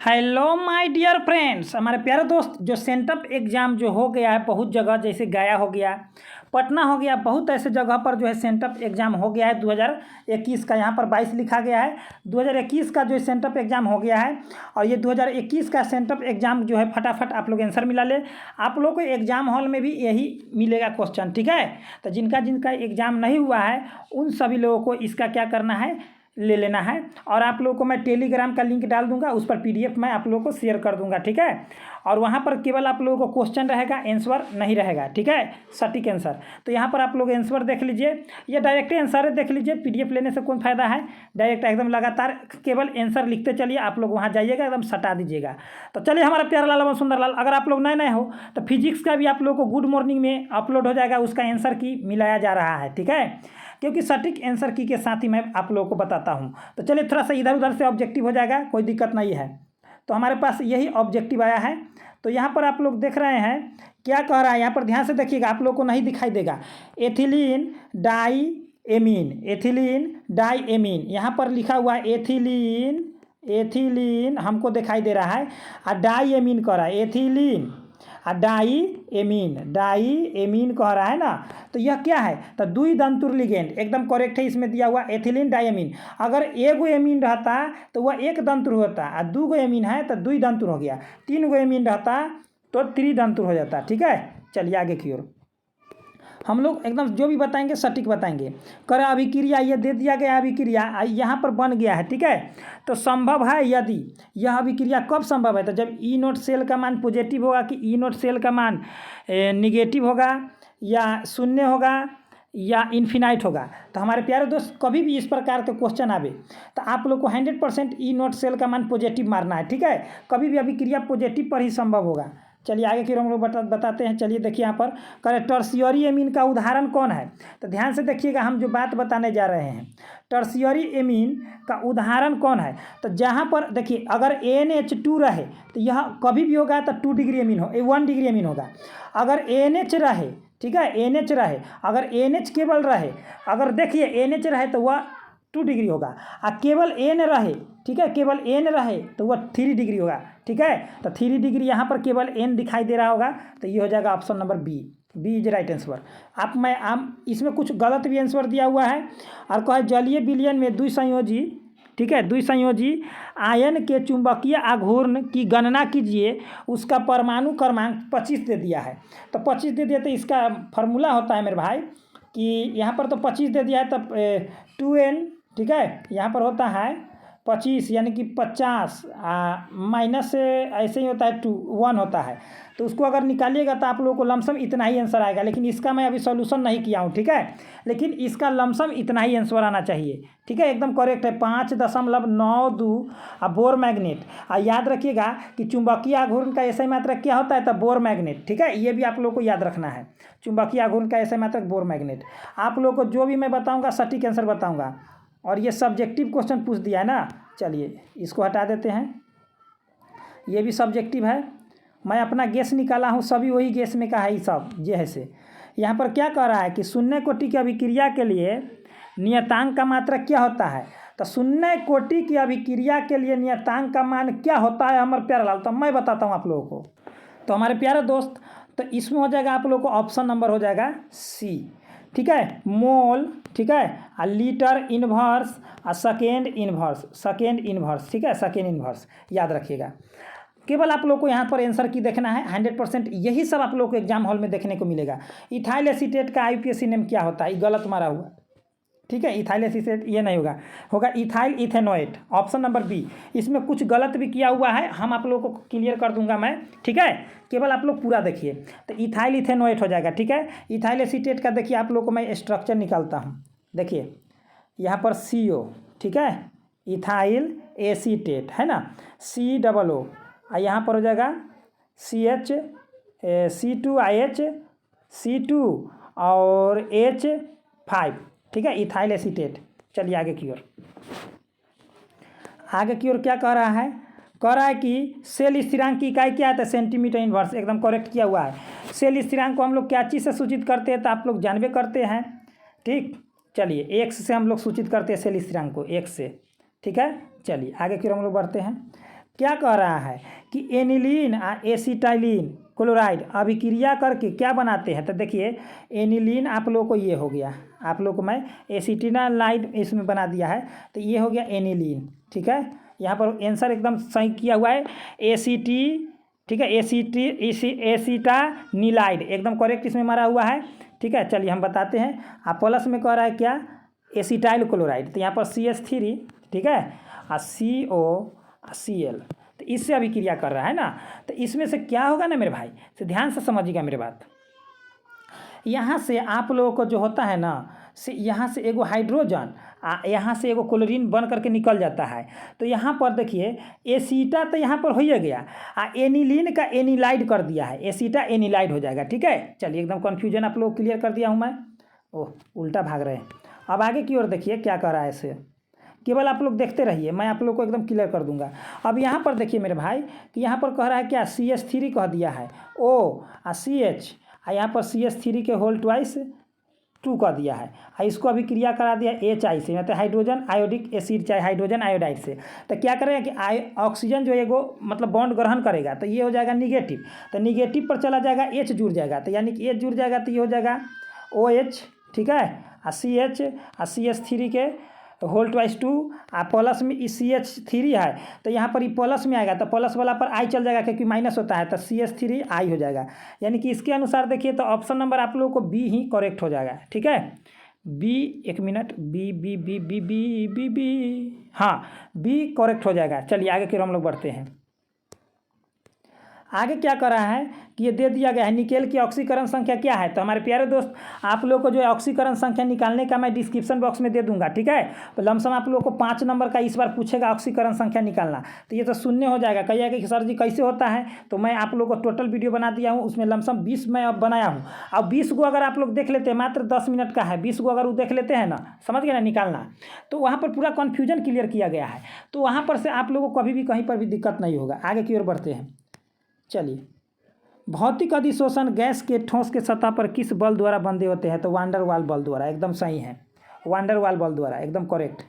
Hello my dear friends, हमारे प्यारे दोस्त, जो सेंटअप एग्ज़ाम जो हो गया है बहुत जगह, जैसे गया हो गया, पटना हो गया, बहुत ऐसे जगह पर जो है सेंटअप एग्ज़ाम हो गया है 2021 का। यहाँ पर 22 लिखा गया है, 2021 का जो सेंटअप एग्ज़ाम हो गया है। और ये 2021 का सेंटअप एग्ज़ाम जो है फटाफट आप लोग आंसर मिला ले। आप लोग को एग्ज़ाम हॉल में भी यही मिलेगा क्वेश्चन, ठीक है। तो जिनका जिनका एग्ज़ाम नहीं हुआ है उन सभी लोगों को इसका क्या करना है, ले लेना है। और आप लोगों को मैं टेलीग्राम का लिंक डाल दूंगा, उस पर पीडीएफ मैं आप लोगों को शेयर कर दूंगा, ठीक है। और वहाँ पर केवल आप लोगों को क्वेश्चन रहेगा, आंसर नहीं रहेगा, ठीक है, सटीक आंसर। तो यहाँ पर आप लोग आंसर देख लीजिए, ये डायरेक्ट आंसर देख लीजिए। पीडीएफ लेने से कौन फ़ायदा है, डायरेक्ट एकदम लगातार केवल आंसर लिखते चलिए। आप लोग वहाँ जाइएगा, एकदम सटा दीजिएगा। तो चलिए हमारा प्यारा लाल एवं सुंदर लाल, अगर आप लोग नए नए हो तो फिजिक्स का भी आप लोगों को गुड मॉर्निंग में अपलोड हो जाएगा, उसका आंसर की मिलाया जा रहा है, ठीक है, क्योंकि सटीक आंसर की के साथ ही मैं आप लोगों को बताता हूं। तो चलिए थोड़ा सा इधर उधर से ऑब्जेक्टिव हो जाएगा, कोई दिक्कत नहीं है। तो हमारे पास यही ऑब्जेक्टिव आया है। तो यहाँ पर आप लोग देख रहे हैं क्या कह रहा है, यहाँ पर ध्यान से देखिएगा, आप लोग को नहीं दिखाई देगा। Ethylene di amine, ethylene di amine, यहाँ पर लिखा हुआ है एथिलीन, एथिलीन हमको दिखाई दे रहा है, और डाई एमीन कह रहा है, ethylene di amine, di amine कह रहा है ना। तो यह क्या है, तो दुई दंतुर लिगेंड, एकदम करेक्ट है। इसमें दिया हुआ एथिलीन डायमीन, अगर एगो एमीन रहता तो वह एक दंतुर होता, और दो गो एमीन है तो दुई दंतुर हो गया, तीन गो एमीन रहता तो त्रिदंतुर हो जाता, ठीक है। चलिए आगे की ओर हम लोग एकदम जो भी बताएंगे सटीक बताएंगे। कर अभिक्रिया, ये दे दिया गया अभिक्रिया, यहाँ पर बन गया है, ठीक है। तो संभव है यदि यह अभिक्रिया कब संभव है, तो जब ई नोट सेल का मान पॉजिटिव होगा कि ई नोट सेल का मान निगेटिव होगा, या शून्य होगा, या इन्फिनाइट होगा। तो हमारे प्यारे दोस्त, कभी भी इस प्रकार के क्वेश्चन आवे तो आप लोग को 100% ई नोट सेल का मान पॉजिटिव मारना है, ठीक है। कभी भी अभिक्रिया पॉजिटिव पर ही संभव होगा। चलिए आगे फिर हम लोग बताते हैं। चलिए देखिए यहाँ पर करें टर्शियरी एमीन का उदाहरण कौन है, तो ध्यान से देखिएगा, हम जो बात बताने जा रहे हैं, टर्शियरी एमीन का उदाहरण कौन है। तो जहाँ पर देखिए, अगर NH2 रहे तो यह कभी भी होगा तो 2 डिग्री एमीन हो, 1 डिग्री एमीन होगा। अगर NH रहे, ठीक है, NH रहे, अगर NH केवल रहे, अगर देखिए NH रहे तो वह 2 डिग्री होगा, और केवल N रहे, ठीक है, केवल N रहे तो वह 3 डिग्री होगा, ठीक है। तो 3 डिग्री यहाँ पर केवल N दिखाई दे रहा होगा, तो ये हो जाएगा option number B is right answer. इसमें कुछ गलत भी आंसर दिया हुआ है, और कहा जलीय विलयन में द्विसंयोजी, ठीक है, द्विसंयोजी आयन के चुंबकीय आघूर्ण की गणना कीजिए, उसका परमाणु क्रमांक 25 दे दिया है। तो 25 दे दिया, तो इसका फार्मूला होता है मेरे भाई कि यहाँ पर तो 25 दे दिया है, तब 2n, ठीक है, यहाँ पर होता है 25 यानी कि 50, माइनस से ऐसे ही होता है 1 होता है। तो उसको अगर निकालिएगा तो आप लोगों को लमसम इतना ही आंसर आएगा, लेकिन इसका मैं अभी सॉल्यूशन नहीं किया हूँ, ठीक है, लेकिन इसका लमसम इतना ही आंसर आना चाहिए, ठीक है, एकदम करेक्ट है, 5.92। अब बोर मैग्नेट, याद रखिएगा कि चुंबकीय आघूर्ण का ऐसा मात्रक क्या होता है, तो बोर मैग्नेट, ठीक है, ये भी आप लोगों को याद रखना है, चुंबकीय आघूर्ण का ऐसा मात्रक बोर मैग्नेट। आप लोगों को जो भी मैं बताऊँगा सटीक आंसर बताऊँगा। और ये सब्जेक्टिव क्वेश्चन पूछ दिया है ना, चलिए इसको हटा देते हैं, ये भी सब्जेक्टिव है, मैं अपना गेस निकाला हूँ, सभी वही गेस में का है ही सब जे है से। यहाँ पर क्या कह रहा है कि शून्य कोटि की अभिक्रिया के लिए नियतांक का मात्रक क्या होता है, तो शून्य कोटि की अभिक्रिया के लिए नियतांक का मान क्या होता है हमारे प्यारे लाल, तो मैं बताता हूँ आप लोगों को। तो हमारे प्यारे दोस्त, तो इसमें हो जाएगा आप लोग को ऑप्शन नंबर हो जाएगा सी, ठीक है, मोल, ठीक है, लीटर इनवर्स, सेकेंड इनवर्स, ठीक है, सेकेंड इनवर्स याद रखिएगा। केवल आप लोग को यहाँ पर आंसर की देखना है, 100% यही सब आप लोग को एग्जाम हॉल में देखने को मिलेगा। इथाइल एसीटेट का IUPAC नेम क्या होता है, ये गलत मारा हुआ, ठीक है, इथाइल एसीटेट ये नहीं होगा, होगा ethyl ethanoate, option number B. इसमें कुछ गलत भी किया हुआ है, हम आप लोगों को क्लियर कर दूंगा मैं, ठीक है, केवल आप लोग पूरा देखिए। तो इथाइल इथेनोएट हो जाएगा, ठीक है। इथाइल एसीटेट का देखिए आप लोग को मैं स्ट्रक्चर निकालता हूँ, देखिए यहाँ पर CO, ठीक है, इथाइल एसीटेट है ना, COO, यहाँ पर हो जाएगा CH C2IH C2 और H5, ठीक है, इथाइल एसीटेट। चलिए आगे की ओर, क्या कह रहा है, कह रहा है कि सेल स्थिरांक की इकाई क्या है, तो सेंटीमीटर इनवर्स, एकदम करेक्ट किया हुआ है। सेल स्थिरांक को हम लोग क्या चीज़ से सूचित करते हैं, तो आप लोग जानबे करते हैं, ठीक। चलिए x से हम लोग सूचित करते हैं सेल स्थिरांक को, x से, ठीक है। चलिए आगे फिर हम लोग बढ़ते हैं। क्या कह रहा है कि एनिलीन और एसिटाइलिन क्लोराइड अभिक्रिया करके क्या बनाते हैं। तो देखिए एनिलीन आप लोगों को ये हो गया, आप लोग को मैं एसिटिनालाइड इसमें बना दिया है, तो ये हो गया एनिलीन। ठीक है, यहाँ पर आंसर एकदम सही किया हुआ है, एसीटी। ठीक है, एसिटानिलाइड एकदम करेक्ट इसमें मारा हुआ है। ठीक है, चलिए हम बताते हैं। आप प्लस में कह रहा है क्या, एसिटाइल क्लोराइड, तो यहाँ पर CH3, ठीक है, और COCl, तो इससे अभिक्रिया कर रहा है ना। तो इसमें से क्या होगा ना मेरे भाई, तो ध्यान से समझिएगा मेरे बात। यहाँ से आप लोगों को जो होता है ना, से यहाँ से एगो हाइड्रोजन यहाँ से एगो क्लोरीन बन करके निकल जाता है। तो यहाँ पर देखिए एसीटा तो यहाँ पर हो ही गया, एनिलीन का एनिलाइड कर दिया है, एसीटा एनिलाइड हो जाएगा। ठीक है, चलिए एकदम कन्फ्यूजन आप लोग क्लियर कर दिया हूँ मैं। ओह उल्टा भाग रहे हैं। अब आगे की ओर देखिए क्या कर रहा है, इसे केवल आप लोग देखते रहिए, मैं आप लोग को एकदम क्लियर कर दूंगा। अब यहाँ पर देखिए मेरे भाई कि यहाँ पर कह रहा है क्या, CH3 कह दिया है, O और CH, यहाँ पर CH3 के होल ट्वाइस 2 कह दिया है, इसको अभी क्रिया करा दिया HI से, मतलब हाइड्रोजन आयोडिक एसिड चाहे हाइड्रोजन आयोडाइड से। तो क्या करेगा कि ऑक्सीजन जो एगो मतलब बॉन्ड ग्रहण करेगा, तो ये हो जाएगा निगेटिव, तो निगेटिव पर चला जाएगा, H जुड़ जाएगा, तो यानी कि H जुड़ जाएगा तो ये हो जाएगा OH। ठीक है, और CH और CH3 के होल ट्वाइस 2 प्लस में CH3 है, तो यहाँ पर ये प्लस में आएगा, तो प्लस वाला पर आई चल जाएगा क्योंकि माइनस होता है, तो CH3 आई हो जाएगा। यानी कि इसके अनुसार देखिए तो ऑप्शन नंबर आप लोगों को बी ही करेक्ट हो जाएगा। ठीक है, बी, एक मिनट, B B B B B B B हाँ बी करेक्ट हो जाएगा। चलिए आगे की ओर हम लोग बढ़ते हैं। आगे क्या कर रहा है कि ये दे दिया गया है निकेल की ऑक्सीकरण संख्या क्या है। तो हमारे प्यारे दोस्त आप लोग को जो है ऑक्सीकरण संख्या निकालने का मैं डिस्क्रिप्शन बॉक्स में दे दूंगा। ठीक है, तो लमसम आप लोग को 5 नंबर का इस बार पूछेगा ऑक्सीकरण संख्या निकालना, तो ये तो शून्य हो जाएगा। कहिएगा कि सर जी कैसे होता है, तो मैं आप लोग को टोटल वीडियो बना दिया हूँ, उसमें लमसम 20 मैं अब बनाया हूँ। अब 20 को अगर आप लोग देख लेते हैं, मात्र 10 मिनट का है, 20 को अगर वो देख लेते हैं ना, समझ गए ना निकालना, तो वहाँ पर पूरा कन्फ्यूजन क्लियर किया गया है। तो वहाँ पर से आप लोगों को कभी भी कहीं पर भी दिक्कत नहीं होगा। आगे की ओर बढ़ते हैं। चलिए, भौतिक अधिशोषण गैस के ठोस के सतह पर किस बल द्वारा बंधे होते हैं। तो वांडर वाल बल द्वारा, एकदम सही है, वांडर वाल बल द्वारा, एकदम करेक्ट।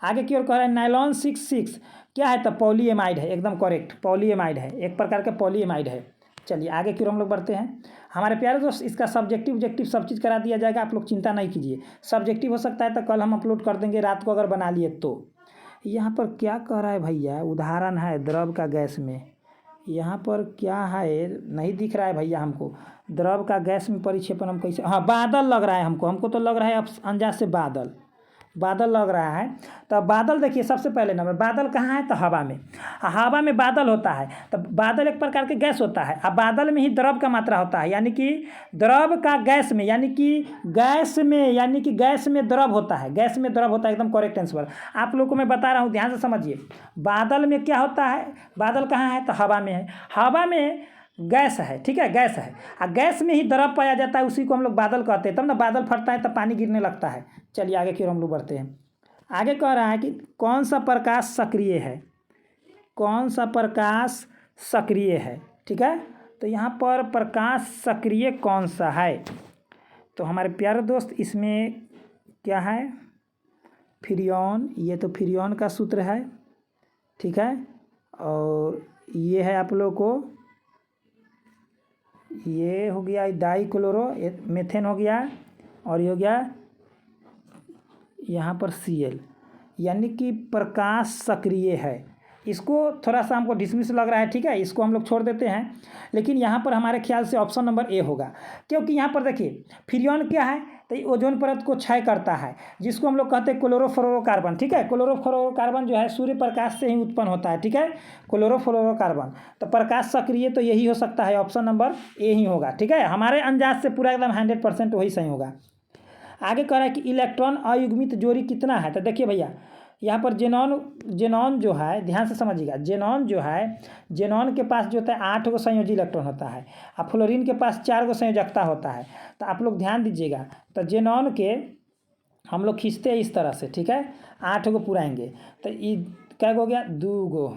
आगे की ओर कह रहा है नायलॉन 66 क्या है, तो पॉलीएमाइड है, एकदम करेक्ट, पॉलीएमाइड है, एक प्रकार के पॉलीएमाइड है। चलिए आगे की ओर हम लोग बढ़ते हैं। हमारे प्यारे दोस्त इसका सब्जेक्टिव ऑब्जेक्टिव सब चीज़ करा दिया जाएगा, आप लोग चिंता नहीं कीजिए। सब्जेक्टिव हो सकता है तो कल हम अपलोड कर देंगे, रात को अगर बना लिए तो। यहाँ पर क्या कह रहा है भैया, उदाहरण है द्रव का गैस में, यहाँ पर क्या है नहीं दिख रहा है भैया हमको, द्रव का गैस में परिक्षेपण हम कैसे, हाँ बादल लग रहा है हमको तो लग रहा है अब अंदाज से बादल लग रहा है। तो बादल देखिए सबसे पहले नंबर, बादल कहाँ है, तो हवा में, हवा में बादल होता है, तो बादल एक प्रकार के गैस होता है, अब बादल में ही द्रव का मात्रा होता है, यानी कि द्रव का गैस में, यानी कि गैस में द्रव होता है, गैस में द्रव होता है, एकदम करेक्ट आंसर। आप लोग को मैं बता रहा हूँ, ध्यान से समझिए। बादल में क्या होता है, बादल कहाँ है, तो हवा में है, हवा में गैस है। ठीक है, गैस है, और गैस में ही द्रव पाया जाता है, उसी को हम लोग बादल कहते हैं, तब ना बादल फटता है तब पानी गिरने लगता है। चलिए आगे की ओर हम लोग बढ़ते हैं। आगे कह रहा है कि कौन सा प्रकाश सक्रिय है, कौन सा प्रकाश सक्रिय है। ठीक है, तो यहाँ पर प्रकाश सक्रिय कौन सा है, तो हमारे प्यारे दोस्त इसमें क्या है, फ्रियोन, ये तो फ्रियोन का सूत्र है। ठीक है, और ये है आप लोग को, ये हो गया डाइक्लोरो मेथेन हो गया, और ये हो गया यहाँ पर Cl, यानी कि प्रकाश सक्रिय है। इसको थोड़ा सा हमको डिसमिस लग रहा है, ठीक है, इसको हम लोग छोड़ देते हैं, लेकिन यहाँ पर हमारे ख्याल से ऑप्शन नंबर ए होगा, क्योंकि यहाँ पर देखिए फ्रियोन क्या है, तो ओजोन परत को क्षय करता है, जिसको हम लोग कहते हैं क्लोरोफ्लोरोकार्बन। ठीक है, क्लोरोफ्लोरोकार्बन जो है सूर्य प्रकाश से ही उत्पन्न होता है। ठीक है, क्लोरोफ्लोरोकार्बन, तो प्रकाश सक्रिय तो यही हो सकता है, ऑप्शन नंबर ए ही होगा। ठीक है, हमारे अंदाज से पूरा एकदम 100% वही सही होगा। आगे कह रहा है कि इलेक्ट्रॉन अयुग्मित जोड़ी कितना है, तो देखिए भैया यहाँ पर जेनॉन जो है, ध्यान से समझिएगा, जेनॉन जो है, जेनॉन के पास जो होता है 8 गो संयोजी इलेक्ट्रॉन होता है, और फ्लोरीन के पास 4 गो संयोजकता होता है। तो आप लोग ध्यान दीजिएगा, तो जेनॉन के हम लोग खींचते हैं इस तरह से। ठीक है, 8 गो पुराएंगे, तो ये क्या हो गया, 2 गो,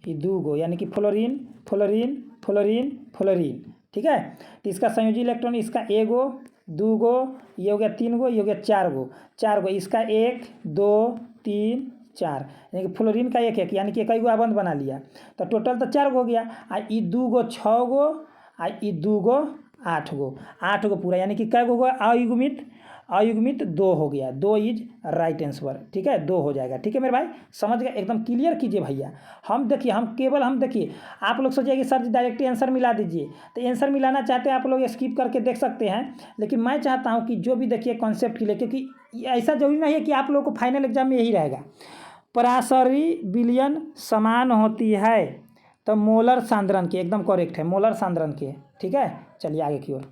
ये 2 गो, यानी कि फ्लोरीन फ्लोरीन फ्लोरीन फ्लोरीन। ठीक है, तो इसका संयोजी इलेक्ट्रॉन, इसका 1 गो 2 गो, ये हो गया 3 गो, ये हो गया 4 गो, इसका 1 2 3 4, यानी कि फ्लोरीन का 1 यानी कि कई गो आबंध बना लिया, तो टोटल तो 4 गो हो गया। आ ई 2 गो 6 गो, आ ई 2 गो 8 गो, 8 गो पूरा, यानी कि कै गो अयुग्मित, अयुग्मित 2 हो गया, 2 इज राइट आंसर। ठीक है, 2 हो जाएगा। ठीक है मेरे भाई, समझ गए, एकदम क्लियर कीजिए भैया। हम देखिए, हम देखिए, आप लोग सोचिए कि सर डायरेक्टली आंसर मिला दीजिए, तो आंसर मिलाना चाहते हैं आप लोग स्किप करके देख सकते हैं, लेकिन मैं चाहता हूँ कि जो भी देखिए कॉन्सेप्ट के लिए, क्योंकि ऐसा जरूरी नहीं है कि आप लोगों को फाइनल एग्जाम में यही रहेगा। पराशरी विलयन समान होती है, तो मोलर सांद्रण के, एकदम करेक्ट है, मोलर सांद्रण के। ठीक है, चलिए आगे की ओर।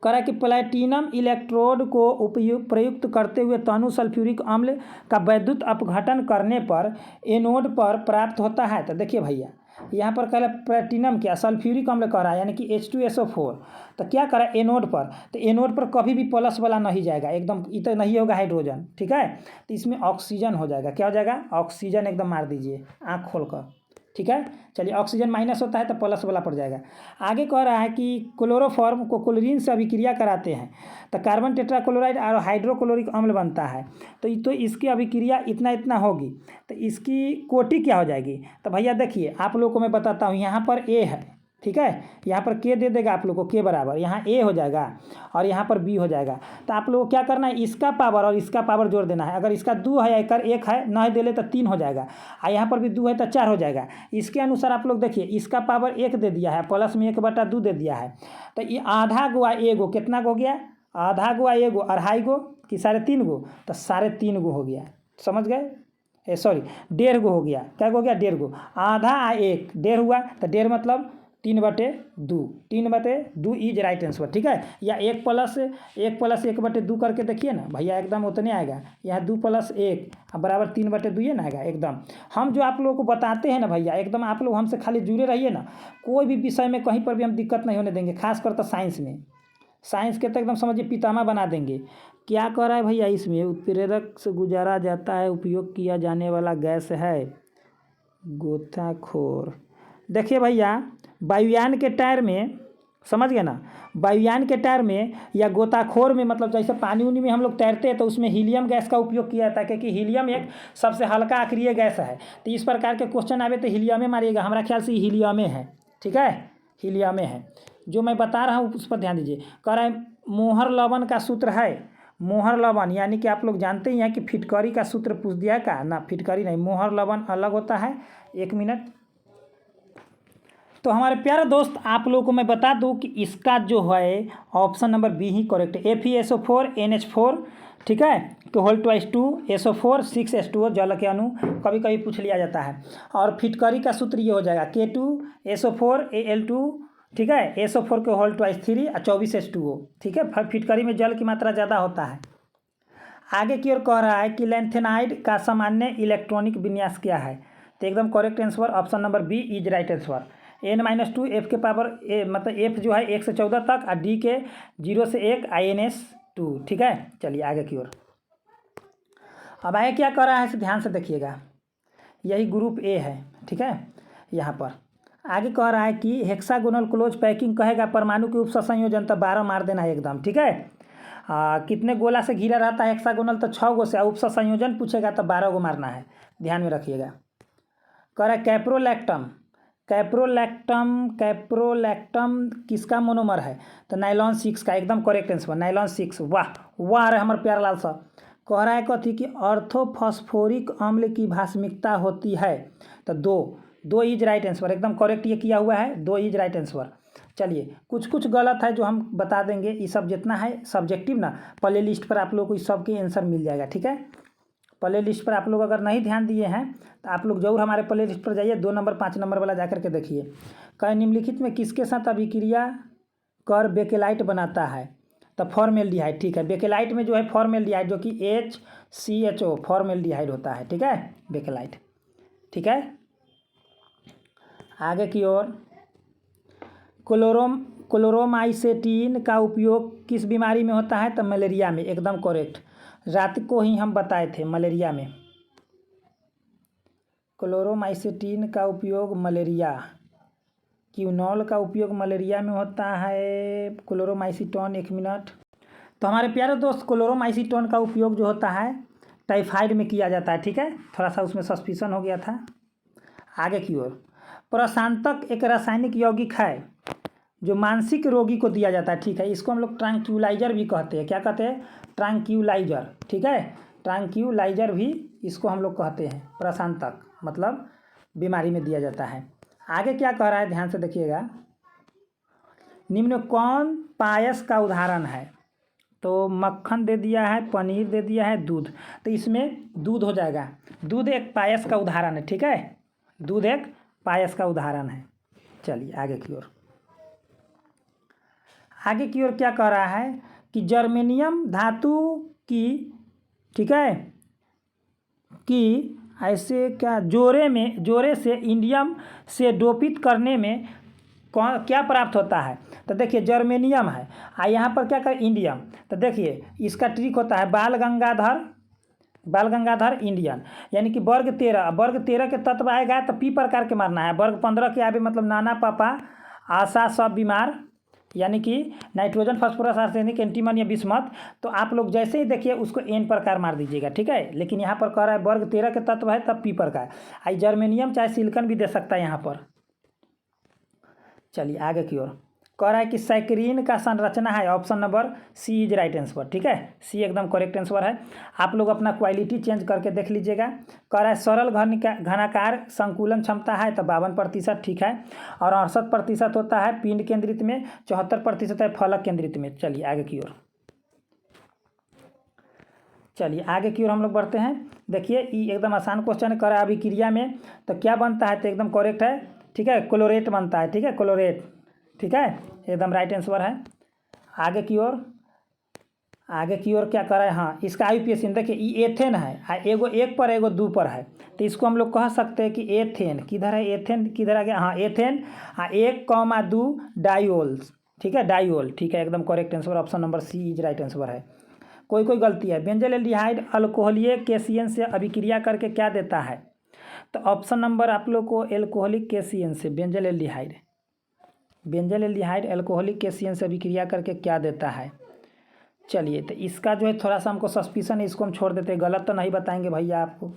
करा कि प्लैटिनम इलेक्ट्रोड को प्रयुक्त करते हुए तनु सल्फ्यूरिक अम्ल का वैद्युत अपघटन करने पर एनोड पर प्राप्त होता है। तो देखिए भैया, यहाँ पर कह प्लैटिनम क्या, सल्फ्यूरिक अम्ल कह रहा है, यानी कि H2SO4, तो क्या करा एनोड पर, तो एनोड पर कभी भी प्लस वाला नहीं जाएगा, एकदम इतना नहीं होगा हाइड्रोजन। ठीक है, तो इसमें ऑक्सीजन हो जाएगा, क्या हो जाएगा, ऑक्सीजन, एकदम मार दीजिए आँख खोल कर। ठीक है, चलिए, ऑक्सीजन माइनस होता है तो प्लस वाला पड़ जाएगा। आगे कह रहा है कि क्लोरोफॉर्म को क्लोरीन से अभिक्रिया कराते हैं, तो कार्बन टेट्राक्लोराइड और हाइड्रोक्लोरिक अम्ल बनता है, तो इसकी अभिक्रिया इतना इतना होगी, तो इसकी कोटि क्या हो जाएगी। तो भैया देखिए, आप लोगों को मैं बताता हूँ, यहाँ पर ए है, ठीक है, यहाँ पर के दे देगा आप लोग को, के बराबर, यहाँ ए हो जाएगा और यहाँ पर बी हो जाएगा। तो आप लोग को क्या करना है, इसका पावर और इसका पावर जोड़ देना है। अगर इसका 2 है, एक है, न दे ले तो 3 हो जाएगा, और यहाँ पर भी 2 है तो 4 हो जाएगा। इसके अनुसार आप लोग देखिए, इसका पावर 1 दे दिया है, प्लस में 1/2 दे दिया है, तो ये आधा गुआ एगो कितना हो गया, आधा गुआ एगो, 2.5 गो कि 3.5 गो, तो 3.5 गो हो गया। समझ गए, सॉरी 1.5 गो हो गया, क्या हो गया, 1.5 गो, आधा आ 1, 1.5 हुआ, तो 1.5 मतलब 3/2, 3/2 इज राइट आंसर। ठीक है, या 1 + 1/2 करके देखिए ना भैया, एकदम उतने आएगा, यहाँ 2 + 1 बराबर 3/2 ही ना आएगा एकदम। हम जो आप लोगों को बताते हैं ना भैया, एकदम आप लोग हमसे खाली जुड़े रहिए ना, कोई भी विषय में कहीं पर भी हम दिक्कत नहीं होने देंगे, खासकर तो साइंस में, साइंस के तो एकदम समझिए पितामह बना देंगे। क्या कह रहा है भैया, इसमें उत्प्रेरक से गुजारा जाता है, उपयोग किया जाने वाला गैस है गोताखोर। देखिए भैया, वायुयान के टायर में, समझ गए ना, वायुयान के टायर में या गोताखोर में, मतलब जैसे पानी उनी में हम लोग तैरते हैं तो उसमें हीलियम गैस का उपयोग किया जाता है, क्योंकि हीलियम एक सबसे हल्का अक्रिय गैस है। तो इस प्रकार के क्वेश्चन आवे तो हीलियम में मारिएगा, हमारा ख्याल से हीलियम में है। ठीक है, हीलियम में है, जो मैं बता रहा हूँ उस पर ध्यान दीजिए। कह रहा है मोहर लवण का सूत्र है, मोहर लवण यानी कि आप लोग जानते ही हैं कि फिटकरी का सूत्र पूछ दिया है का ना, फिटकरी नहीं, मोहर लवण अलग होता है। 1 मिनट, तो हमारे प्यारे दोस्त आप लोगों को मैं बता दूं कि इसका जो है ऑप्शन नंबर बी ही करेक्ट है, FeSO4 NH4। ठीक है, तो होल ट्वाइस 2 SO4 6 H2O जल के अणु कभी कभी पूछ लिया जाता है। और फिटकरी का सूत्र ये हो जाएगा K2SO4 Al2। ठीक है, SO4 के होल ट्वाइस 3 और 24 H2O। ठीक है, फिटकरी में जल की मात्रा ज़्यादा होता है। आगे की ओर कह रहा है कि लैंथेनाइड का सामान्य इलेक्ट्रॉनिक विन्यास क्या है, तो एकदम correct answer option number B is right answer. N-2 F के पावर मतलब F जो है 1 से 14 तक, और D के 0 से 1 INS2। ठीक है, चलिए आगे की ओर। अब आगे क्या कर रहा है, ध्यान से देखिएगा, यही ग्रुप ए है। ठीक है, यहाँ पर आगे कह रहा है कि हेक्सागोनल क्लोज पैकिंग कहेगा परमाणु के उपसंयोजन, तो 12 मार देना है एकदम। ठीक है, कितने गोला से घिरा रहता है हेक्सागोनल, तो 6 गो से, उपसंयोजन पूछेगा तो 12 गो मारना है, ध्यान में रखिएगा। कह रहा है कैप्रोलैक्टम, कैप्रोलैक्टम किसका मोनोमर है, तो नाइलॉन 6 का, एकदम करेक्ट आंसर नाइलॉन 6। वाह वाह, अरे हमारे प्यारे लाल साहब। कह रहा है कथी कि ऑर्थोफॉस्फोरिक अम्ल की भास्मिकता होती है, तो 2 इज राइट आंसर, एकदम करेक्ट ये किया हुआ है, 2 इज राइट आंसर। चलिए, कुछ गलत है जो हम बता देंगे, ये सब जितना है सब्जेक्टिव ना, प्ले लिस्ट पर आप लोग को इस सब के आंसर मिल जाएगा। ठीक है, प्ले लिस्ट पर आप लोग अगर नहीं ध्यान दिए हैं तो आप लोग जरूर हमारे प्ले लिस्ट पर जाइए, 2 नंबर 5 नंबर वाला जाकर के देखिए। कहीं निम्नलिखित में किसके साथ अभिक्रिया कर बेकेलाइट बनाता है, तो फॉर्मेल्डिहाइड। ठीक है, बेकेलाइट में जो है फॉर्मेल्डिहाइड, जो कि HCHO फॉर्मेल्डिहाइड होता है। ठीक है, बेकेलाइट। ठीक है, आगे की ओर। क्लोरोमाइसेटिन का उपयोग किस बीमारी में होता है, तो मलेरिया में, एकदम करेक्ट, रात को ही हम बताए थे, मलेरिया में क्लोरोमाइसेटिन का उपयोग, मलेरिया, क्यूनॉल का उपयोग मलेरिया में होता है, क्लोरोमाइसिटोन। 1 मिनट, तो हमारे प्यारे दोस्त क्लोरोमाइसिटोन का उपयोग जो होता है टाइफाइड में किया जाता है, ठीक है, थोड़ा सा उसमें सस्पिशन हो गया था। आगे की ओर, प्रशांतक एक रासायनिक यौगिक है जो मानसिक रोगी को दिया जाता है, ठीक है, इसको हम लोग ट्रैंक्विलाइजर भी कहते हैं। क्या कहते हैं? ट्रैंक्विलाइजर, ठीक है, ट्रैंक्विलाइजर भी इसको हम लोग कहते हैं। प्रशांतक मतलब बीमारी में दिया जाता है। आगे क्या कह रहा है, ध्यान से देखिएगा, निम्न में कौन पायस का उदाहरण है? तो मक्खन दे दिया है, पनीर दे दिया है, दूध, तो इसमें दूध हो जाएगा। दूध एक पायस का उदाहरण है, ठीक है, दूध एक पायस का उदाहरण है। चलिए आगे की ओर, आगे की ओर क्या कह रहा है कि जर्मेनियम धातु की, ठीक है, कि ऐसे क्या जोरे से इंडियम से डोपित करने में कौन क्या प्राप्त होता है? तो देखिए जर्मेनियम है, यहाँ पर क्या कर इंडियम, तो देखिए इसका ट्रिक होता है बाल गंगाधर इंडियन, यानी कि वर्ग 13 के तत्व आएगा तो पी प्रकार के मारना है। वर्ग 15 के आगे मतलब नाना पापा आशा सब बीमार, यानी कि नाइट्रोजन फास्फोरस आर्सेनिक एंटीमन या बिस्मथ, तो आप लोग जैसे ही देखिए उसको एन प्रकार मार दीजिएगा, ठीक है। लेकिन यहाँ पर कह रहा है वर्ग 13 के तत्व है तब पी प्रकार, आई जर्मेनियम चाहे सिलिकन भी दे सकता है यहाँ पर। चलिए आगे की ओर, कह रहा है कि सैकरीन का संरचना है, option number C is right answer, ठीक है, सी एकदम करेक्ट आंसर है। आप लोग अपना क्वालिटी चेंज करके देख लीजिएगा। कह रहा है सरल घनाकार संकुलन क्षमता है तो 52%, ठीक है, और 68% होता है पिंड केंद्रित में, 74% है फलक केंद्रित में। चलिए आगे की ओर, चलिए आगे की ओर हम लोग बढ़ते हैं। देखिए ये एकदम आसान क्वेश्चन कर रहा है, अभिक्रिया में तो क्या बनता है, तो एकदम करेक्ट है, ठीक है, क्लोरेट बनता है, ठीक है, क्लोरेट, ठीक है, एकदम राइट आंसर है। आगे की ओर, आगे की ओर क्या कर रहा है, हाँ इसका IUPAC देखिए ये एथेन है, एगो एक पर एगो दो पर है, तो इसको हम लोग कह सकते हैं कि एथेन किधर है, एथेन किधर आ गया, हाँ एथेन, 1,2 डाइओल्स, ठीक है, डाइओल, ठीक है, एकदम correct answer, option number C is right answer है। कोई गलती है, बेंजल एल्डिहाइड अल्कोहलीय कैसियन से अभिक्रिया करके क्या देता है? तो ऑप्शन नंबर आप लोग को एल्कोहलिक कैसियन से बेंजल एल्डिहाइड अल्कोहलिक कैसियन से अभिक्रिया करके क्या देता है? चलिए तो इसका जो है थोड़ा सा हमको सस्पिशन है, इसको हम छोड़ देते हैं, गलत तो नहीं बताएंगे भैया आपको,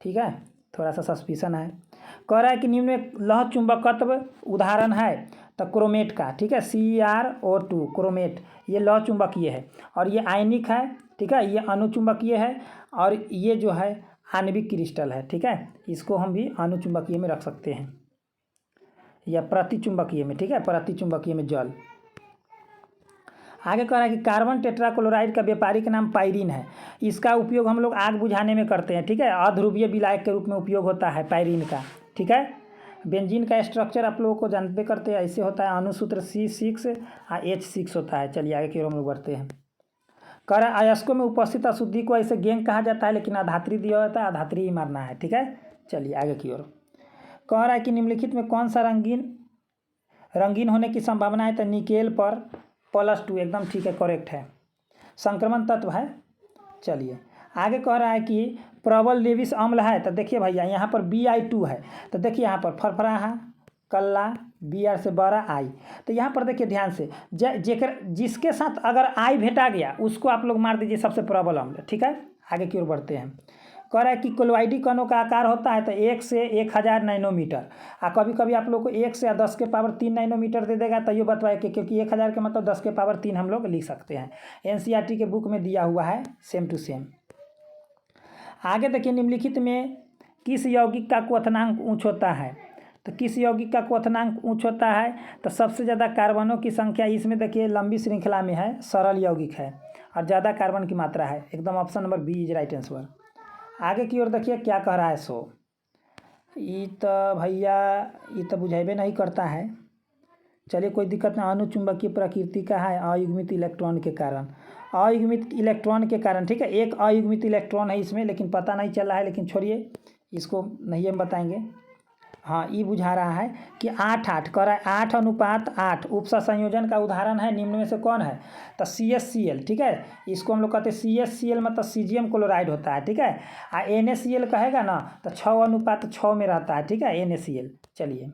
ठीक है, थोड़ा सा सस्पिशन है। कह रहा है कि निम्न में लौह चुंबकत्व उदाहरण है, तो क्रोमेट का, ठीक है, CrO2 क्रोमेट, ये लौह चुंबकीय है, और ये आयनिक है, ठीक है, ये अनुचुंबकीय है, और ये जो है आणविक क्रिस्टल है, ठीक है, इसको हम भी अनुचुंबकीय में रख सकते हैं या प्रतिचुंबकीय में, ठीक है, प्रतिचुंबकीय में जल। आगे कह रहा है कि कार्बन टेट्राक्लोराइड का व्यापारिक नाम पायरीन है, इसका उपयोग हम लोग आग बुझाने में करते हैं, ठीक है, अध्रुवीय विलायक के रूप में उपयोग होता है पायरीन का, ठीक है। बेंजीन का स्ट्रक्चर आप लोगों को जानते करते हैं, ऐसे होता है, अणुसूत्र C6 और H6 होता है। चलिए आगे की ओर हम लोग बढ़ते हैं। कह रहा है अयस्कों में उपस्थित अशुद्धि को ऐसे गैंग कहा जाता है, लेकिन अधात्री दिया होता है, अधात्री ही मारना है, ठीक है। चलिए आगे की ओर, कह रहा है कि निम्नलिखित में कौन सा रंगीन होने की संभावना है? तो निकेल पर +2 एकदम ठीक है, करेक्ट है, संक्रमण तत्व है। चलिए आगे कह रहा है कि प्रबल लेविस अम्ल है, तो देखिए भैया यहाँ पर Bi2 है, तो देखिए यहाँ पर फरफराहा कल्ला Br से बड़ा I, तो यहाँ पर देखिए ध्यान से जिसके साथ अगर I भेटा गया उसको आप लोग मार दीजिए सबसे प्रबल अम्ल, ठीक है। आगे की ओर बढ़ते हैं। कह रहा है कि कोलोइडी कणों का आकार होता है तो 1 से 1000 नैनोमीटर, कभी कभी आप लोग को 1 से 10 के पावर 3 नैनोमीटर दे देगा, तो ये बतवाए कि क्योंकि 1000 के मतलब 10 के पावर 3 हम लोग लिख सकते हैं, NCERT के बुक में दिया हुआ है सेम टू सेम। आगे देखिए निम्नलिखित में किस यौगिक का क्वथनांक उच्च होता है? तो किस यौगिक का क्वथनांक उच्च होता है? तो सबसे ज़्यादा कार्बनों की संख्या इसमें देखिए लंबी श्रृंखला में है, सरल यौगिक है और ज़्यादा कार्बन की मात्रा है, एकदम option number B is right answer. आगे की ओर देखिए क्या कह रहा है, सो ये तो भैया ये तो बुझेबे नहीं करता है। चलिए कोई दिक्कत नहीं, अनुचुंबकीय प्रकृति का है अयुग्मित इलेक्ट्रॉन के कारण, अयुग्मित इलेक्ट्रॉन के कारण, ठीक है, एक अयुग्मित इलेक्ट्रॉन है इसमें, लेकिन पता नहीं चला है, लेकिन छोड़िए इसको नहीं हम बताएंगे। हाँ ये बुझा रहा है कि 8:8 कर रहा है, 8:8 उपसा संयोजन का उदाहरण है निम्न में से कौन है? तो CSCl, ठीक है, इसको हम लोग कहते हैं CSCl मतलब सीजियम क्लोराइड होता है, ठीक है, NaCl कहेगा ना तो 6:6 में रहता है, ठीक है, NaCl। चलिए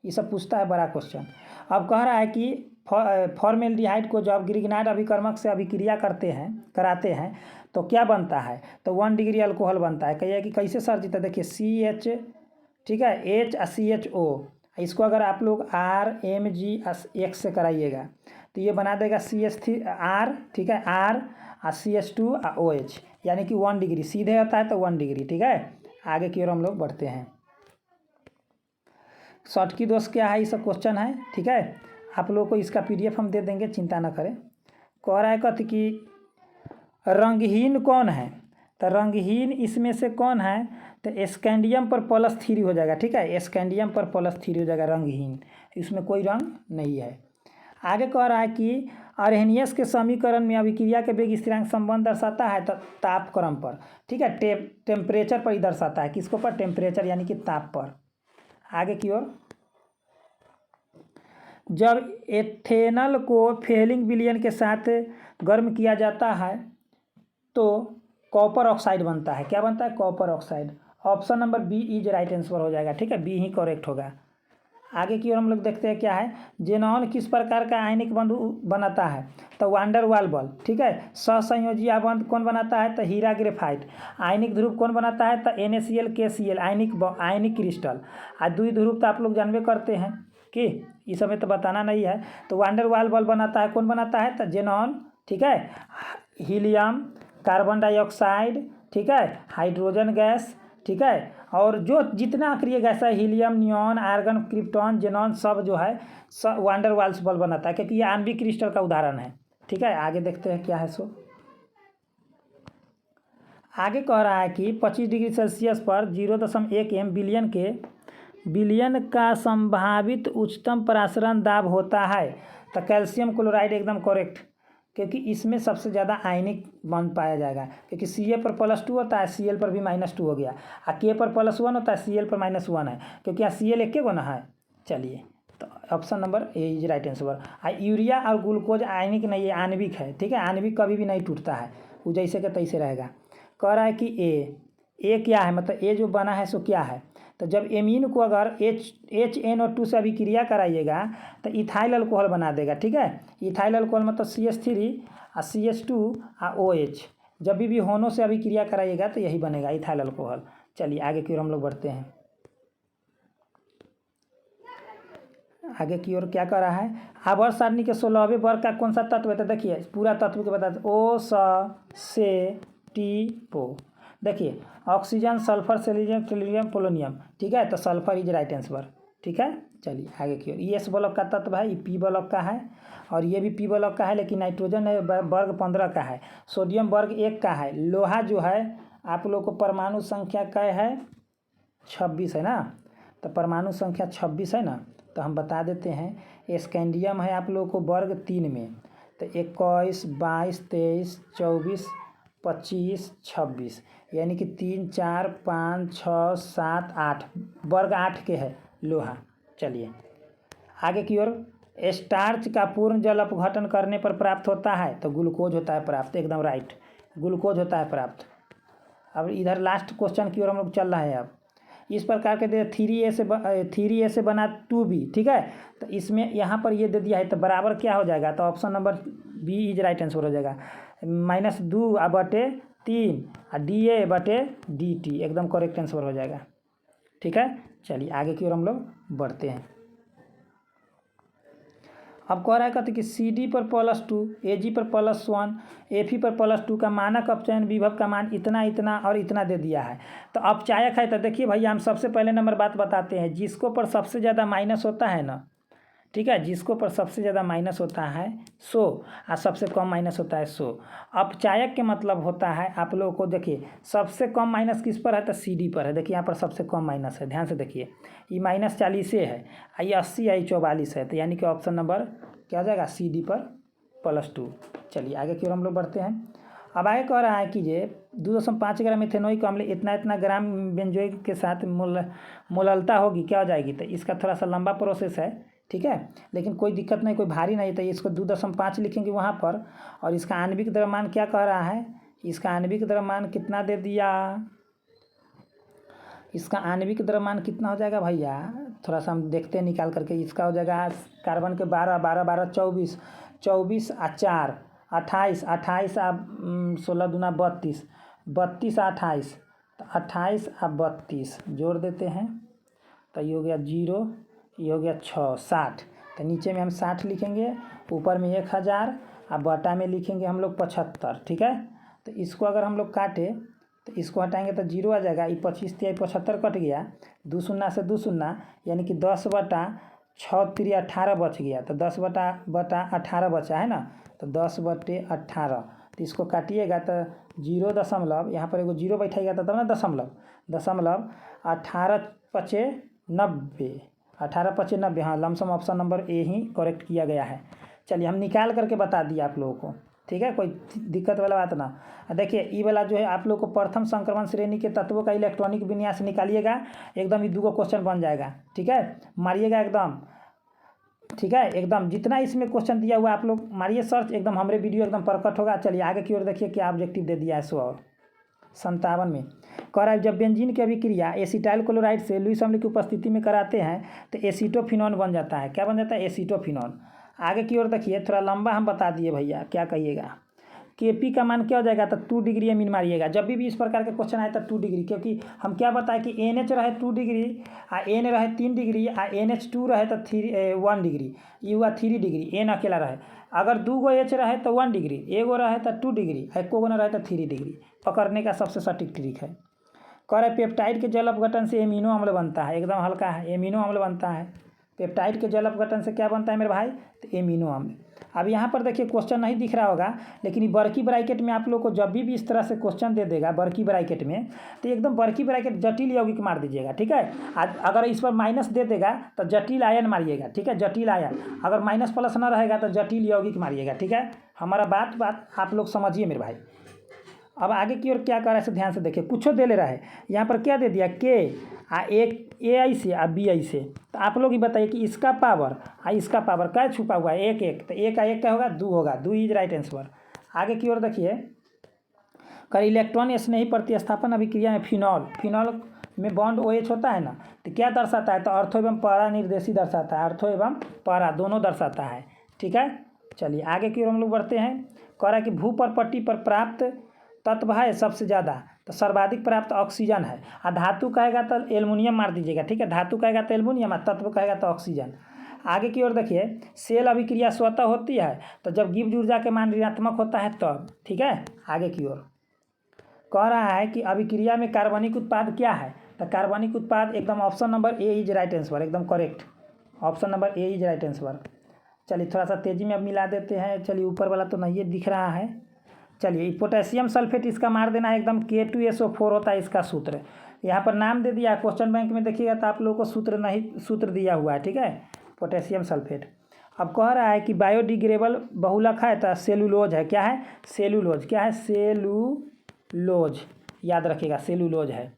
ये सब पूछता है बड़ा क्वेश्चन। अब कह रहा है कि फॉर्मेल्डिहाइड को जब ग्रिग्नाइड अभिकर्मक से अभिक्रिया कराते हैं तो क्या बनता है, तो 1 डिग्री अल्कोहल बनता है। कहिए कि कैसे सर जीता, देखिए CH, ठीक है, H और CHO, इसको अगर आप लोग RMgX से कराइएगा तो ये बना देगा CH3R, ठीक है, R और CH2 और OH, यानी कि 1 डिग्री सीधे होता है तो 1 डिग्री। ठीक है, आगे की ओर हम लोग बढ़ते हैं। शॉर्ट की दोस्त क्या है, ये सब क्वेश्चन है। ठीक है, आप लोगों को इसका PDF हम दे देंगे, चिंता ना करें। कह रहा है कथ कि रंगहीन कौन है, तो रंगहीन इसमें से कौन है, तो स्कैंडियम पर +3 हो जाएगा। ठीक है, स्कैंडियम पर +3 हो जाएगा रंगहीन, इसमें कोई रंग नहीं है। आगे कह रहा है कि अरहेनियस के समीकरण में अभिक्रिया के वेग स्थिरांक संबंध दर्शाता है तो तापक्रम पर, ठीक है, टेम्परेचर पर ही दर्शाता है। किसको पर, टेम्परेचर यानी कि ताप पर। आगे की ओर, जब एथेनॉल को फेलिंग विलयन के साथ गर्म किया जाता है तो कॉपर ऑक्साइड बनता है। क्या बनता है, copper oxide. Option number B is right answer हो जाएगा। ठीक है, बी ही करेक्ट होगा। आगे की ओर हम लोग देखते हैं क्या है, जेनॉन किस प्रकार का आयनिक बंध बनाता है, तो वांडर वाल बल्ब। ठीक है, सहसंयोजी आबंध कौन बनाता है, तो हीरा ग्रेफाइट। आयनिक ध्रुव कौन बनाता है, तो NaCl KCl आयनिक क्रिस्टल। और द्विध्रुव तो आप लोग जानबे करते हैं कि इस समय तो बताना नहीं है। तो वांडर वाल बल्ब बनाता है, कौन बनाता है, तो जेनॉन। ठीक है, हीलियम, कार्बन डाइऑक्साइड, ठीक है, हाइड्रोजन गैस, ठीक है, और जो जितना अक्रिय गैस है, helium, neon, argon, krypton, xenon, सब जो है सब वांडर वाल्स बल्ब बनाता है, क्योंकि ये आणविक क्रिस्टल का उदाहरण है। ठीक है, आगे देखते हैं क्या है। सो आगे कह रहा है कि 25 डिग्री सेल्सियस पर 0.1 बिलियन का संभावित उच्चतम परासरण दाब होता है, तो कैल्शियम क्लोराइड एकदम करेक्ट, क्योंकि इसमें सबसे ज़्यादा आयनिक बन पाया जाएगा। क्योंकि Ca पर +2 होता है, Cl पर भी -2 हो गया, और K पर +1 होता है, Cl पर -1 है, क्योंकि यहाँ Cl एक गुना है। चलिए, तो option number a is right answer. Urea और ग्लूकोज आयनिक नहीं है, आणविक है। ठीक है, आणविक कभी भी नहीं टूटता है, वो जैसे के तैसे रहेगा। कह रहा है कि ए क्या है, मतलब ए जो बना है सो क्या है, तो जब एमीन को अगर HNO2 से अभिक्रिया कराइएगा तो इथाइल अल्कोहल बना देगा। ठीक है, इथाइल अल्कोहल मतलब CH3 और CH2 और OH, जब भी होनो से अभिक्रिया कराइएगा तो यही बनेगा, इथाइल अल्कोहल। चलिए आगे की ओर हम लोग बढ़ते हैं। आगे की ओर क्या कर रहा है, आवर्त सारणी के 16वें वर्ग का कौन सा तत्व है, तो देखिए पूरा तत्व के बता, O S T O। देखिए oxygen, sulphur, selenium, tellurium, polonium. ठीक है, तो सल्फर इज राइट आंसर। ठीक है, चलिए आगे की ओर। ES ब्लॉक का तत्व है, ये P ब्लॉक का है, और ये भी P ब्लॉक का है, लेकिन नाइट्रोजन है वर्ग 15 का है, सोडियम वर्ग 1 का है। लोहा जो है आप लोग को परमाणु संख्या क्या है, 26 है ना, तो परमाणु संख्या 26 है ना, तो हम बता देते हैं। स्कैंडियम है आप लोगों को वर्ग 3 में, तो 21, 22, 23, 24, 25, 26, यानी कि 3, 4, 5, 6, 7, 8 वर्ग 8 के है लोहा। चलिए आगे की ओर। स्टार्च का पूर्ण जल अपघटन करने पर प्राप्त होता है, तो ग्लूकोज होता है प्राप्त, एकदम राइट, ग्लूकोज होता है प्राप्त। अब इधर लास्ट क्वेश्चन की ओर हम लोग चल रहे हैं। अब इस प्रकार के दे 3A से बना 2B। ठीक है, तो इसमें यहाँ पर ये दे दिया है, तो बराबर क्या हो जाएगा, तो option number B is right answer हो जाएगा। -2/3 और DA/DT एकदम करेक्ट आंसर हो जाएगा। ठीक है, चलिए आगे की ओर हम लोग बढ़ते हैं। अब कह रहा है कहते कि CD पर +2, AG पर +1, FE पर +2 का मानक अपचयन विभव का मान इतना इतना और इतना दे दिया है। तो अपचायक है, तो देखिए भैया हम सबसे पहले नंबर बात बताते हैं, जिसको पर सबसे ज़्यादा माइनस होता है ना, ठीक है, जिसको पर सबसे ज़्यादा माइनस होता है 100 और सबसे कम माइनस होता है 100। अपचायक के मतलब होता है आप लोगों को, देखिए सबसे कम माइनस किस पर है, तो CD पर है। देखिए यहाँ पर सबसे कम माइनस है, ध्यान से देखिए, ये -40 है, ये 80 है, ये 44 है, तो यानी कि ऑप्शन नंबर क्या हो जाएगा, CD पर +2। चलिए आगे की ओर हम लोग बढ़ते हैं। अब आगे कह रहा है कि ये 2.5 ग्राम इथेनोइक अम्ल इतना ग्राम बेंजोइक के साथ मोललता होगी, क्या हो जाएगी, तो इसका थोड़ा सा लंबा प्रोसेस है। ठीक है, लेकिन कोई दिक्कत नहीं, कोई भारी नहीं, तो इसको 2.5 लिखेंगे वहाँ पर। और इसका आणविक द्रव्यमान क्या कह रहा है, इसका आणविक द्रव्यमान कितना दे दिया, इसका आणविक द्रव्यमान कितना हो जाएगा भैया, थोड़ा सा हम देखते हैं निकाल करके। इसका हो जाएगा कार्बन के 12 12 12 24 24 और 4 28 28 आप 16 दूना 32 32 28 तो 28 आप 32 जोड़ देते हैं तो ये हो गया 0, ये हो गया 6 60। तो नीचे में हम 60 लिखेंगे, ऊपर में 1000 और बटा में लिखेंगे हम लोग 75। ठीक है, तो इसको अगर हम लोग काटे तो इसको हटाएंगे तो 0 आ जाएगा। ये 25 3 75 कट गया, 2 शून्य से 2 शून्य यानी कि 10 बटा 6 3 18 बच गया। तो 10 बटा 18 बचा है ना, तो 10 बटे 18। तो इसको काटिएगा तो 0 दशमलव, यहाँ पर एगो 0 बैठाइएगा तो तब ना दशमलव 18 पचे 90, 18 पचे 90। हाँ, लमसम ऑप्शन नंबर ए ही करेक्ट किया गया है। चलिए हम निकाल करके बता दिए आप लोगों को। ठीक है, कोई दिक्कत वाला बात ना। देखिए ई वाला जो है आप लोग को प्रथम संक्रमण श्रेणी के तत्वों का इलेक्ट्रॉनिक विन्यास निकालिएगा, एकदम ये 2 क्वेश्चन बन जाएगा। ठीक है, मारिएगा एकदम। ठीक है, एकदम जितना इसमें क्वेश्चन दिया हुआ आप लोग मारिए सर्च, एकदम हमारे वीडियो एकदम प्रकट होगा। चलिए आगे की ओर देखिए क्या ऑब्जेक्टिव दे दिया है 157 में। कह रहा है जब बेंजीन की अभिक्रिया एसिटाइल क्लोराइड से लुईस अम्ल की उपस्थिति में कराते हैं तो एसीटोफिनॉन बन जाता है। क्या बन जाता है? एसीटोफिनॉन। आगे की ओर देखिए, थोड़ा लंबा हम बता दिए भैया, क्या कहिएगा। केपी का मान क्या हो जाएगा? तो 2 डिग्री एमिन मारिएगा। जब भी इस प्रकार के क्वेश्चन आए तो 2 डिग्री, क्योंकि हम क्या बताए कि NH रहे 2 डिग्री आ N रहे 3 डिग्री आ NH2 रहे तो 1 डिग्री, ये हुआ 3 डिग्री। N अकेला रहे, अगर 2 गो H रहे तो 1 डिग्री, एगो रहे तो 2 डिग्री, एको गो न रहे तो 3 डिग्री। पकड़ने का सबसे सटीक ट्रिक है। कह रहे पेप्टाइड के जल अपघटन से एमिनो अम्ल बनता है, एकदम हल्का है, एमिनो अम्ल बनता है। पेप्टाइड के जल अपघटन से क्या बनता है मेरे भाई? तो एमिनो अम्ल। अब यहाँ पर देखिए क्वेश्चन नहीं दिख रहा होगा, लेकिन बड़की ब्रैकेट में आप लोग को जब भी इस तरह से क्वेश्चन दे देगा बड़की ब्रैकेट में, तो एकदम बड़की ब्रैकेट जटिल यौगिक मार दीजिएगा। ठीक है, अगर इस पर माइनस दे देगा तो जटिल आयन मारिएगा। ठीक है, जटिल आयन। अगर माइनस प्लस ना रहेगा तो जटिल यौगिक मारिएगा। ठीक है, हमारा बात आप लोग समझिए मेरे भाई। अब आगे की ओर क्या कर रहा है से ध्यान से देखिए, कुछो दे ले रहा है। यहाँ पर क्या दे दिया? के एक AI से आ BI से। तो आप लोग ही बताइए कि इसका पावर इसका पावर क्या छुपा हुआ है? 1 1। तो 1 का 1 क्या होगा? 2 होगा। 2 इज राइट आंसर। आगे की ओर देखिए, कर इलेक्ट्रॉन स्नेही प्रतिस्थापन अभिक्रिया में फिनॉल में बॉन्ड OH होता है ना, तो क्या दर्शाता है? तो अर्थो एवं पैरा निर्देशी दर्शाता है, अर्थो एवं पैरा दोनों दर्शाता है। ठीक है, चलिए आगे की ओर हम लोग बढ़ते हैं। कह रहा है कि भू पर पट्टी पर प्राप्त तत्व है सबसे ज़्यादा, तो सर्वाधिक प्राप्त ऑक्सीजन है। और धातु कहेगा तो एल्युमिनियम मार दीजिएगा। ठीक है, धातु कहेगा तो एल्युमिनियम, तत्व कहेगा तो ऑक्सीजन। आगे की ओर देखिए, सेल अभिक्रिया स्वतः होती है तो जब गिब्स ऊर्जा के मान ऋणात्मक होता है तब। ठीक है, आगे की ओर कह रहा है कि अभिक्रिया में कार्बनिक उत्पाद क्या है? तो कार्बनिक उत्पाद एकदम option number a is right answer, एकदम correct. Option number a is right answer. चलिए थोड़ा सा तेज़ी में अब मिला देते हैं। चलिए ऊपर वाला तो नहीं दिख रहा है। चलिए पोटेशियम सल्फेट इसका मार देना है एकदम, K2SO4 होता है इसका सूत्र। यहाँ पर नाम दे दिया, क्वेश्चन बैंक में देखिएगा तो आप लोगों को सूत्र दिया हुआ है। ठीक है, पोटेशियम सल्फेट। अब कह रहा है कि बायोडिग्रेडेबल बहुलक है तो सेलुलोज है। क्या है? सेलुलोज। क्या है? सेलुलोज, याद रखिएगा, सेलुलोज है।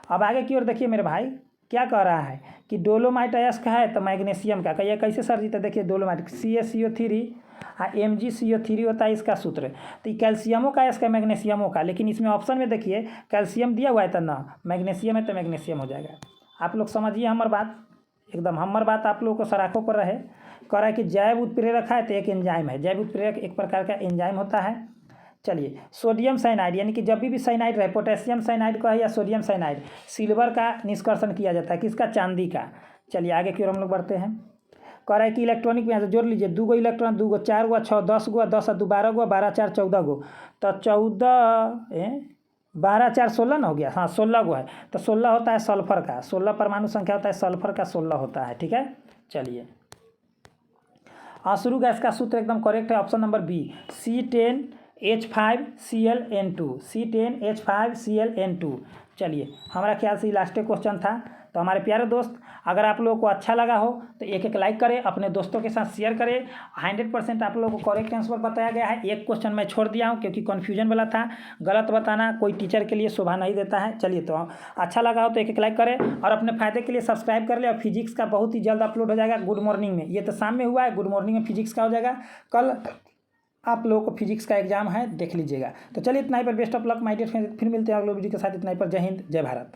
अब आगे की ओर देखिए मेरे भाई, क्या कह रहा है कि डोलोमाइट अयस्क है तो मैग्नीशियम का। कहिए कैसे सर जी? तो देखिए डोलोमाइट CaCO3 MgCO3 होता है इसका सूत्र। तो कैल्शियमों का अयस्क है, मैग्नीशियमों का, लेकिन इसमें ऑप्शन में देखिए कैल्शियम दिया हुआ है तो ना, मैग्नीशियम है तो मैग्नीशियम हो जाएगा। आप लोग समझिए हमार बात, एकदम हमार बात आप लोगों को सराखों पर रहे। कह रहा है कि जैव उत्प्रेरक है तो एक एंजाइम है। जैव उत्प्रेरक एक प्रकार का एंजाइम होता है। चलिए सोडियम साइनाइड, यानी कि जब भी साइनाइड रहे, पोटेशियम साइनाइड का है या सोडियम साइनाइड, सिल्वर का निष्कर्षण किया जाता है। किसका? चांदी का। चलिए आगे की ओर हम लोग बढ़ते हैं। कह रहा है कि इलेक्ट्रॉनिक में यहाँ से जोड़ लीजिए, 2 गो इलेक्ट्रॉन, 2 गो 4 गो 6 10 गो 10 2 12 गो 12 4 14 गो, तो 12 4 16 ना हो गया। हाँ 16 गो है, तो 16 होता है सल्फर का, 16 परमाणु संख्या होता है सल्फर का, 16 होता है। ठीक है, चलिए अश्रु गैस का सूत्र एकदम करेक्ट है, option number B, C10H5ClN2, C10H5ClN2। चलिए हमारा ख्याल से लास्ट क्वेश्चन था। तो हमारे प्यारे दोस्त, अगर आप लोगों को अच्छा लगा हो तो एक लाइक करें, अपने दोस्तों के साथ शेयर करें। 100% आप लोगों को करेक्ट आंसर बताया गया है। एक क्वेश्चन मैं छोड़ दिया हूं क्योंकि कन्फ्यूजन वाला था। गलत बताना कोई टीचर के लिए शोभा नहीं देता है। चलिए तो अच्छा लगा हो तो एक लाइक करें और अपने फायदे के लिए सब्सक्राइब कर ले। और फिजिक्स का बहुत ही जल्द अपलोड हो जाएगा गुड मॉर्निंग में। ये तो शाम में हुआ है, गुड मॉर्निंग में फिजिक्स का हो जाएगा। कल आप लोगों को फिजिक्स का एग्जाम है, देख लीजिएगा। तो चलिए इतना ही पर, best of luck my dear friends. फिर मिलते हैं अगले वीडियो के साथ। इतना ही पर, जय हिंद जय भारत।